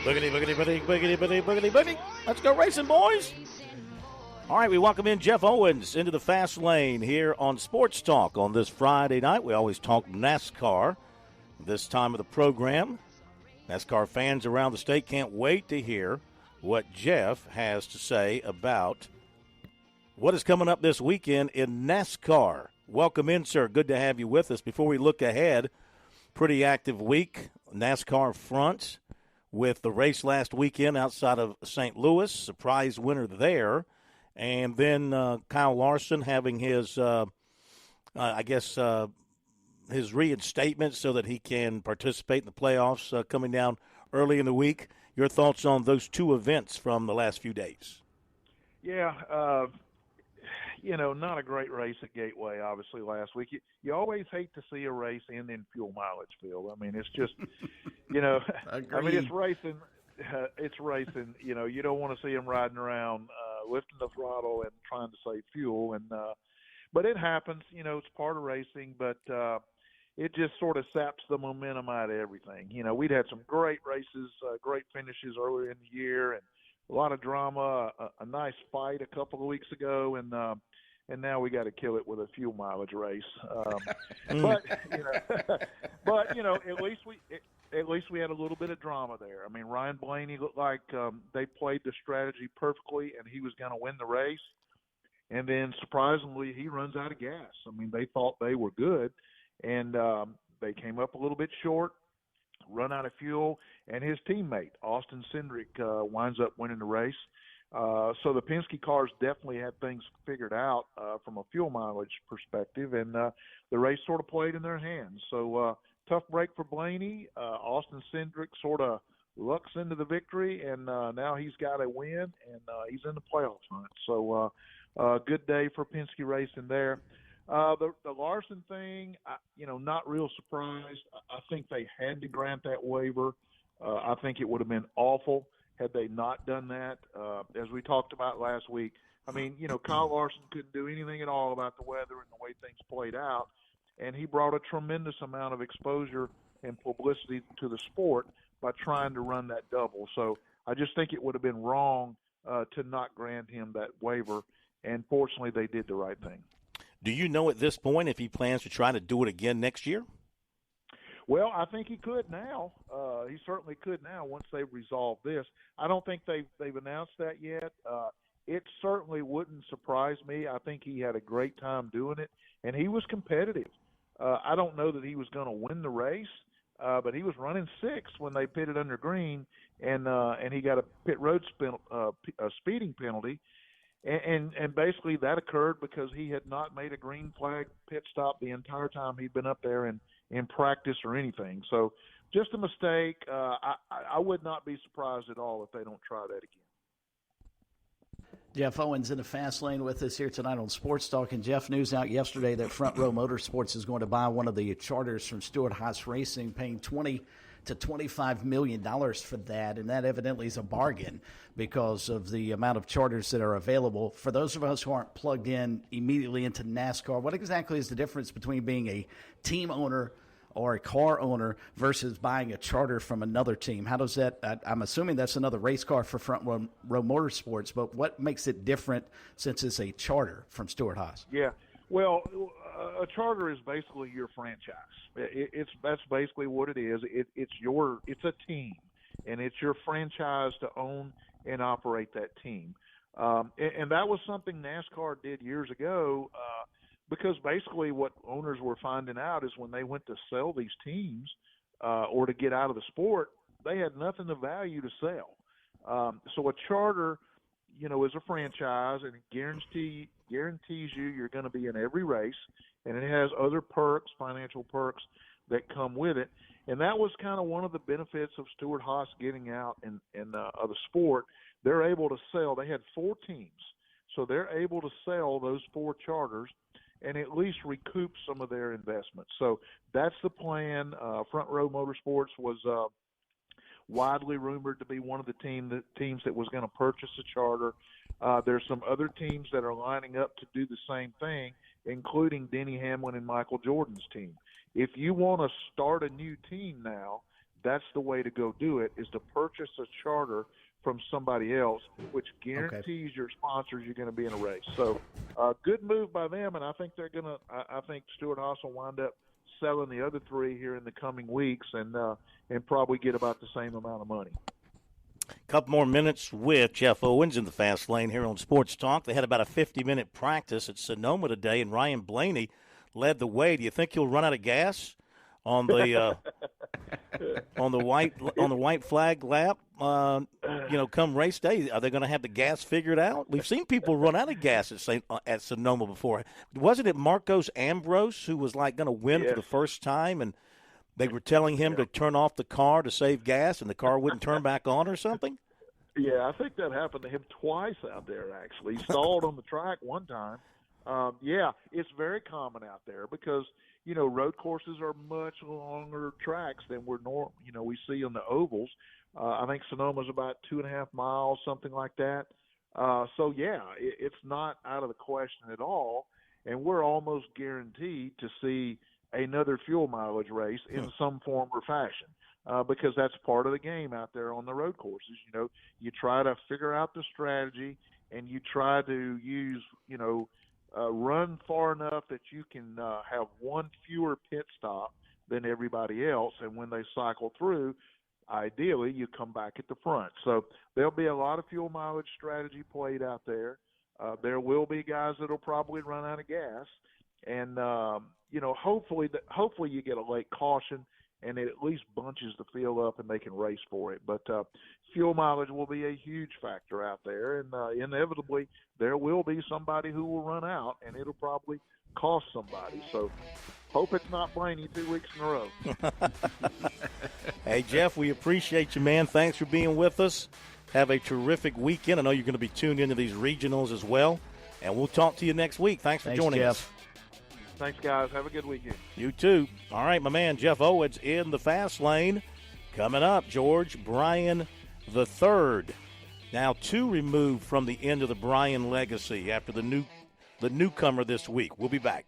Boogity, boogity, boogity, boogity, boogity, boogity, boogity. Let's go racing, boys. All right, we welcome in Jeff Owens into the fast lane here on Sports Talk on this Friday night. We always talk NASCAR this time of the program. NASCAR fans around the state can't wait to hear what Jeff has to say about what is coming up this weekend in NASCAR. Welcome in, sir. Good to have you with us. Before we look ahead, pretty active week, NASCAR front with the race last weekend outside of St. Louis, surprise winner there. And then Kyle Larson having his, his reinstatement so that he can participate in the playoffs coming down early in the week. Your thoughts on those two events from the last few days? Yeah, not a great race at Gateway, obviously, last week. You always hate to see a race end in fuel mileage, Phil. I mean, it's just, it's racing. It's racing. You don't want to see them riding around, lifting the throttle and trying to save fuel. But it happens. It's part of racing. But it just sort of saps the momentum out of everything. We'd had some great races, great finishes earlier in the year, and a lot of drama. A nice fight a couple of weeks ago, and now we got to kill it with a fuel mileage race. But at least we had a little bit of drama there. I mean, Ryan Blaney looked like they played the strategy perfectly, and he was going to win the race. And then, surprisingly, he runs out of gas. I mean, they thought they were good, and they came up a little bit short, run out of fuel, and his teammate, Austin Cindric, winds up winning the race. So the Penske cars definitely had things figured out from a fuel mileage perspective, and the race sort of played in their hands. So tough break for Blaney. Austin Cindric sort of lucks into the victory, and now he's got a win, and he's in the playoff hunt. So good day for Penske Racing there. The Larson thing, not real surprised. I think they had to grant that waiver. I think it would have been awful had they not done that. As we talked about last week, I mean, Kyle Larson couldn't do anything at all about the weather and the way things played out, and he brought a tremendous amount of exposure and publicity to the sport by trying to run that double. So I just think it would have been wrong to not grant him that waiver, and fortunately they did the right thing. Do you know at this point if he plans to try to do it again next year? Well, I think he could now. He certainly could now once they've resolved this. I don't think they've announced that yet. It certainly wouldn't surprise me. I think he had a great time doing it, and he was competitive. I don't know that he was going to win the race, but he was running sixth when they pitted under green, and he got a pit road speeding penalty. And basically that occurred because he had not made a green flag pit stop the entire time he'd been up there in practice or anything. So just a mistake. I would not be surprised at all if they don't try that again. Jeff Owens in the fast lane with us here tonight on Sports Talk. And Jeff, news out yesterday that Front Row Motorsports is going to buy one of the charters from Stewart-Haas Racing, paying $20 to $25 million for that, and that evidently is a bargain because of the amount of charters that are available. For those of us who aren't plugged in immediately into NASCAR, what exactly is the difference between being a team owner or a car owner versus buying a charter from another team? How does that – I'm assuming that's another race car for Front Row Motorsports, but what makes it different since it's a charter from Stewart-Haas? Yeah, well, a charter is basically your franchise. That's basically what it is. It's a team, and it's your franchise to own and operate that team. And that was something NASCAR did years ago because basically what owners were finding out is when they went to sell these teams or to get out of the sport, they had nothing of value to sell. So a charter, is a franchise, and it guarantees you're going to be in every race, and it has other perks, financial perks that come with it. And that was kind of one of the benefits of Stewart-Haas getting out of the sport. They're able to sell. They had 4 teams, so they're able to sell those 4 charters and at least recoup some of their investments. So that's the plan. Front Row Motorsports was widely rumored to be one of the teams that was going to purchase a charter. There's some other teams that are lining up to do the same thing, including Denny Hamlin and Michael Jordan's team. If you want to start a new team now, that's the way to go do it, is to purchase a charter from somebody else, which guarantees your sponsors you're going to be in a race. So good move by them, and I think they're going to – I think Stewart-Haas will wind up selling the other three here in the coming weeks and probably get about the same amount of money. Couple more minutes with Jeff Owens in the Fast Lane here on Sports Talk. They had about a 50-minute practice at Sonoma today, and Ryan Blaney led the way. Do you think he'll run out of gas on the on the white flag lap? Come race day, are they going to have the gas figured out? We've seen people run out of gas at Sonoma before. Wasn't it Marcos Ambrose who was like going to win for the first time, and they were telling him to turn off the car to save gas, and the car wouldn't turn back on or something? Yeah, I think that happened to him twice out there, actually. He stalled on the track one time. It's very common out there because, road courses are much longer tracks than we see on the ovals. I think Sonoma's about 2.5 miles, something like that. It's not out of the question at all, and we're almost guaranteed to see another fuel mileage race in some form or fashion, because that's part of the game out there on the road courses. You try to figure out the strategy, and you try to use, run far enough that you can have one fewer pit stop than everybody else, and when they cycle through, ideally you come back at the front. So there'll be a lot of fuel mileage strategy played out there. There will be guys that'll probably run out of gas, and hopefully you get a late caution and it at least bunches the field up and they can race for it. But fuel mileage will be a huge factor out there, and inevitably there will be somebody who will run out, and it'll probably cost somebody. So hope it's not Blaney 2 weeks in a row. Hey, Jeff, we appreciate you, man. Thanks for being with us. Have a terrific weekend. I know you're going to be tuned into these regionals as well, and we'll talk to you next week. Thanks for joining us. Thanks, guys. Have a good weekend. You too. All right, my man Jeff Owens in the Fast Lane. Coming up, George Bryan III. Now 2 removed from the end of the Bryan legacy after the newcomer this week. We'll be back.